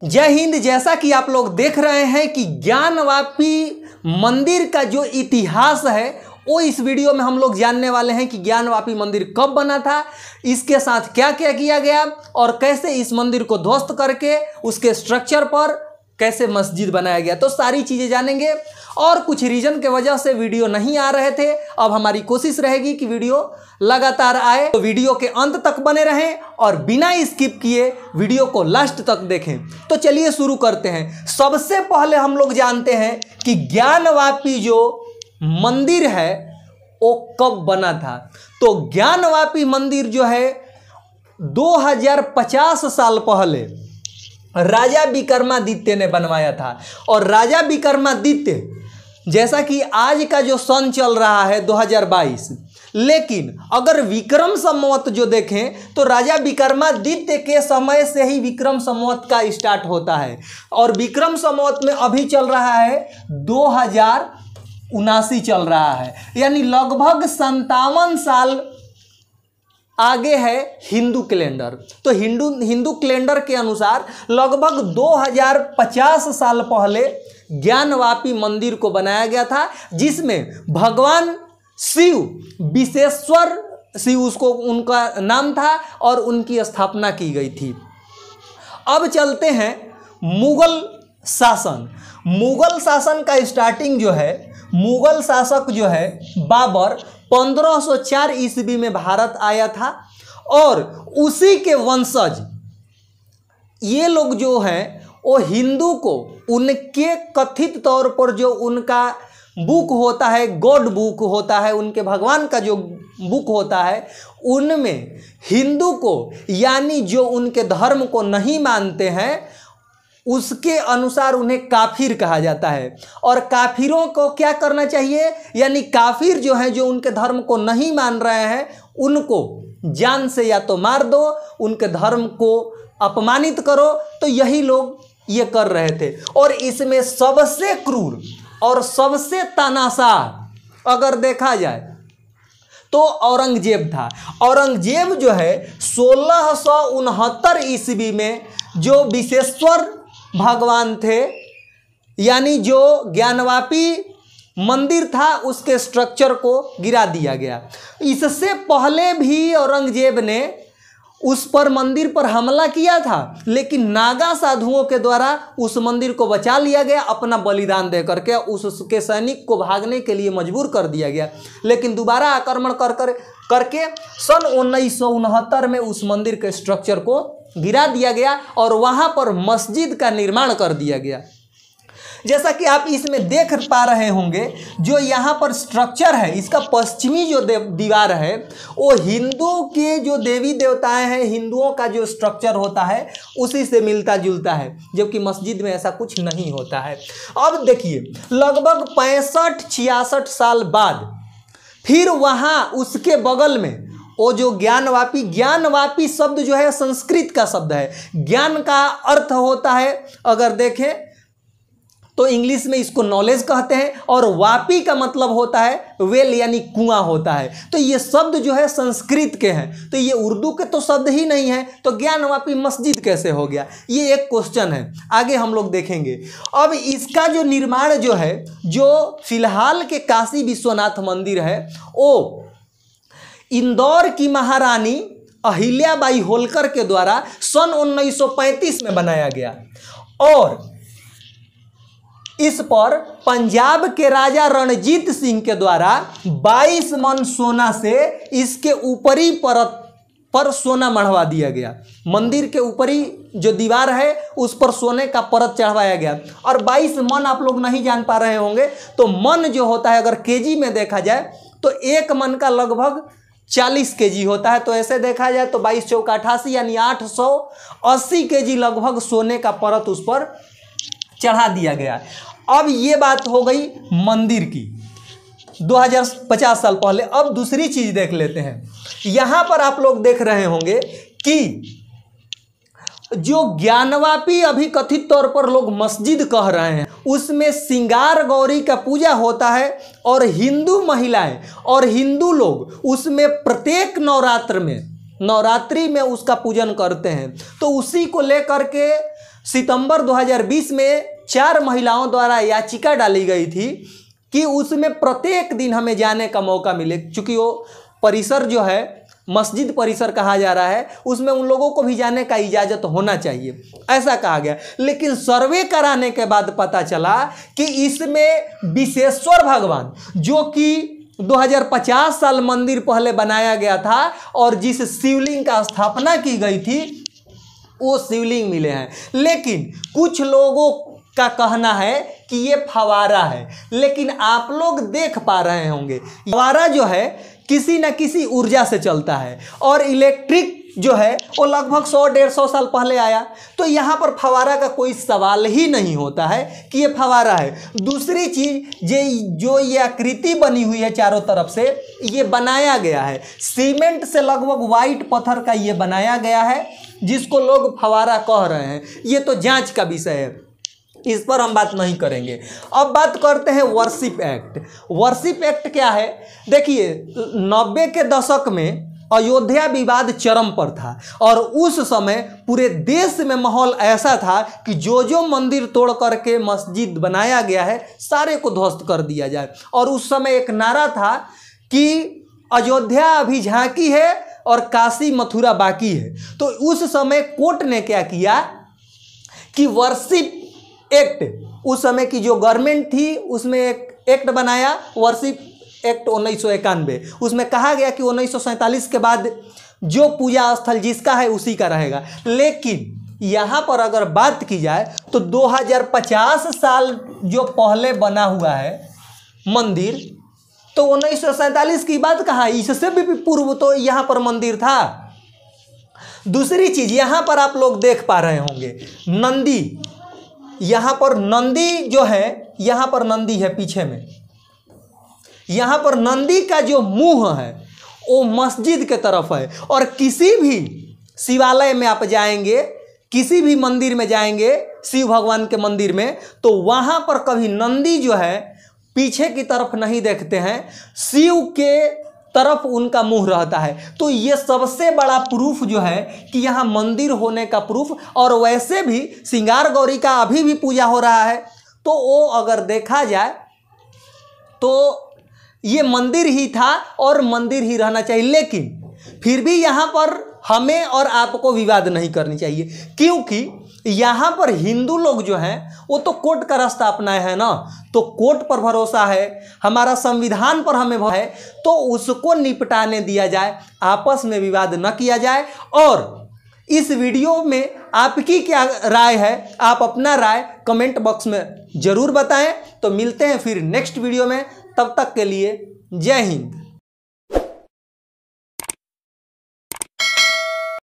जय हिंद। जैसा कि आप लोग देख रहे हैं कि ज्ञानवापी मंदिर का जो इतिहास है वो इस वीडियो में हम लोग जानने वाले हैं कि ज्ञानवापी मंदिर कब बना था, इसके साथ क्या क्या किया गया और कैसे इस मंदिर को ध्वस्त करके उसके स्ट्रक्चर पर कैसे मस्जिद बनाया गया। तो सारी चीज़ें जानेंगे। और कुछ रीजन के वजह से वीडियो नहीं आ रहे थे, अब हमारी कोशिश रहेगी कि वीडियो लगातार आए। तो वीडियो के अंत तक बने रहें और बिना स्किप किए वीडियो को लास्ट तक देखें। तो चलिए शुरू करते हैं। सबसे पहले हम लोग जानते हैं कि ज्ञानवापी जो मंदिर है वो कब बना था। तो ज्ञानवापी मंदिर जो है 2050 साल पहले राजा विक्रमादित्य ने बनवाया था। और राजा विक्रमादित्य, जैसा कि आज का जो सन चल रहा है 2022, लेकिन अगर विक्रम संवत जो देखें तो राजा विक्रमादित्य के समय से ही विक्रम संवत का स्टार्ट होता है। और विक्रम संवत में अभी चल रहा है 2079 चल रहा है, यानी लगभग 57 साल आगे है हिंदू कैलेंडर। तो हिंदू कैलेंडर के अनुसार लगभग 2050 साल पहले ज्ञानवापी मंदिर को बनाया गया था, जिसमें भगवान शिव, विश्वेश्वर शिव उसको उनका नाम था, और उनकी स्थापना की गई थी। अब चलते हैं मुगल शासन। मुगल शासन का स्टार्टिंग जो है, मुगल शासक जो है बाबर 1504 ईस्वी में भारत आया था। और उसी के वंशज ये लोग जो हैं वो हिंदू को उनके कथित तौर पर जो उनका बुक होता है, गॉड बुक होता है, उनके भगवान का जो बुक होता है, उनमें हिंदू को, यानी जो उनके धर्म को नहीं मानते हैं, उसके अनुसार उन्हें काफिर कहा जाता है। और काफिरों को क्या करना चाहिए, यानी काफिर जो हैं, जो उनके धर्म को नहीं मान रहे हैं, उनको जान से या तो मार दो, उनके धर्म को अपमानित करो। तो यही लोग ये कर रहे थे। और इसमें सबसे क्रूर और सबसे तानाशाह अगर देखा जाए तो औरंगजेब था। औरंगजेब जो है 1669 ईस्वी में जो विश्वेश्वर भगवान थे, यानी जो ज्ञानवापी मंदिर था, उसके स्ट्रक्चर को गिरा दिया गया। इससे पहले भी औरंगजेब ने उस पर मंदिर पर हमला किया था, लेकिन नागा साधुओं के द्वारा उस मंदिर को बचा लिया गया, अपना बलिदान दे करके उसके सैनिक को भागने के लिए मजबूर कर दिया गया। लेकिन दोबारा आक्रमण करके सन 1969 में उस मंदिर के स्ट्रक्चर को गिरा दिया गया और वहाँ पर मस्जिद का निर्माण कर दिया गया। जैसा कि आप इसमें देख पा रहे होंगे, जो यहाँ पर स्ट्रक्चर है, इसका पश्चिमी जो दीवार है वो हिंदू के जो देवी देवताएं हैं, हिंदुओं का जो स्ट्रक्चर होता है उसी से मिलता जुलता है, जबकि मस्जिद में ऐसा कुछ नहीं होता है। अब देखिए, लगभग 65-66 साल बाद फिर वहाँ उसके बगल में वो जो ज्ञानवापी शब्द जो है संस्कृत का शब्द है। ज्ञान का अर्थ होता है, अगर देखें तो इंग्लिश में इसको नॉलेज कहते हैं, और वापी का मतलब होता है वेल, यानी कुआं होता है। तो ये शब्द जो है संस्कृत के हैं, तो ये उर्दू के तो शब्द ही नहीं है, तो ज्ञानवापी मस्जिद कैसे हो गया, ये एक क्वेश्चन है। आगे हम लोग देखेंगे। अब इसका जो निर्माण जो है, जो फिलहाल के काशी विश्वनाथ मंदिर है, वो इंदौर की महारानी अहिल्याबाई होलकर के द्वारा सन 1935 में बनाया गया। और इस पर पंजाब के राजा रणजीत सिंह के द्वारा 22 मन सोना से इसके ऊपरी परत पर सोना मढ़वा दिया गया। मंदिर के ऊपरी जो दीवार है उस पर सोने का परत चढ़वाया गया। और 22 मन आप लोग नहीं जान पा रहे होंगे, तो मन जो होता है अगर केजी में देखा जाए तो एक मन का लगभग 40 केजी होता है। तो ऐसे देखा जाए तो 22 चौका 88, यानी 880 केजी लगभग सोने का परत उस पर चढ़ा दिया गया। अब ये बात हो गई मंदिर की 2050 साल पहले। अब दूसरी चीज देख लेते हैं। यहां पर आप लोग देख रहे होंगे कि जो ज्ञानवापी अभी कथित तौर पर लोग मस्जिद कह रहे हैं, उसमें सिंगार गौरी का पूजा होता है। और हिंदू महिलाएं और हिंदू लोग उसमें प्रत्येक नवरात्रि में उसका पूजन करते हैं। तो उसी को लेकर के सितंबर 2020 में 4 महिलाओं द्वारा याचिका डाली गई थी कि उसमें प्रत्येक दिन हमें जाने का मौका मिले, क्योंकि वो परिसर जो है मस्जिद परिसर कहा जा रहा है, उसमें उन लोगों को भी जाने का इजाज़त होना चाहिए, ऐसा कहा गया। लेकिन सर्वे कराने के बाद पता चला कि इसमें विश्वेश्वर भगवान, जो कि 2050 साल मंदिर पहले बनाया गया था और जिस शिवलिंग का स्थापना की गई थी वो शिवलिंग मिले हैं। लेकिन कुछ लोगों का कहना है कि ये फवारा है, लेकिन आप लोग देख पा रहे होंगे फवारा जो है किसी न किसी ऊर्जा से चलता है और इलेक्ट्रिक जो है वो लगभग 100-150 साल पहले आया, तो यहाँ पर फवारा का कोई सवाल ही नहीं होता है कि ये फवारा है। दूसरी चीज़ जो ये आकृति बनी हुई है चारों तरफ से, ये बनाया गया है सीमेंट से, लगभग वाइट पत्थर का ये बनाया गया है, जिसको लोग फवारा कह रहे हैं। ये तो जांच का विषय है, इस पर हम बात नहीं करेंगे। अब बात करते हैं वर्शिप एक्ट। वर्शिप एक्ट क्या है? देखिए 90 के दशक में अयोध्या विवाद चरम पर था और उस समय पूरे देश में माहौल ऐसा था कि जो मंदिर तोड़ करके मस्जिद बनाया गया है सारे को ध्वस्त कर दिया जाए। और उस समय एक नारा था कि अयोध्या अभी झांकी है और काशी मथुरा बाकी है। तो उस समय कोर्ट ने क्या किया कि वर्शिप एक्ट, उस समय की जो गवर्नमेंट थी उसमें एक एक्ट बनाया, वर्शिप एक्ट 1991। उसमें कहा गया कि 1947 के बाद जो पूजा स्थल जिसका है उसी का रहेगा। लेकिन यहाँ पर अगर बात की जाए तो 2050 साल जो पहले बना हुआ है मंदिर, तो 1947 की बात कहाँ, इससे भी पूर्व तो यहाँ पर मंदिर था। दूसरी चीज़ यहाँ पर आप लोग देख पा रहे होंगे नंदी, यहाँ पर नंदी जो है, यहाँ पर नंदी है पीछे में, यहाँ पर नंदी का जो मुंह है वो मस्जिद के तरफ है। और किसी भी शिवालय में आप जाएंगे, किसी भी मंदिर में जाएंगे शिव भगवान के मंदिर में, तो वहाँ पर कभी नंदी जो है पीछे की तरफ नहीं देखते हैं, शिव के तरफ उनका मुंह रहता है। तो ये सबसे बड़ा प्रूफ जो है कि यहाँ मंदिर होने का प्रूफ। और वैसे भी श्रृंगार गौरी का अभी भी पूजा हो रहा है, तो वो अगर देखा जाए तो ये मंदिर ही था और मंदिर ही रहना चाहिए। लेकिन फिर भी यहाँ पर हमें और आपको विवाद नहीं करनी चाहिए, क्योंकि यहाँ पर हिंदू लोग जो हैं वो तो कोर्ट का रास्ता अपनाए हैं ना, तो कोर्ट पर भरोसा है, हमारा संविधान पर हमें है, तो उसको निपटाने दिया जाए, आपस में विवाद न किया जाए। और इस वीडियो में आपकी क्या राय है, आप अपना राय कमेंट बॉक्स में ज़रूर बताएं। तो मिलते हैं फिर नेक्स्ट वीडियो में, तब तक के लिए जय हिंद।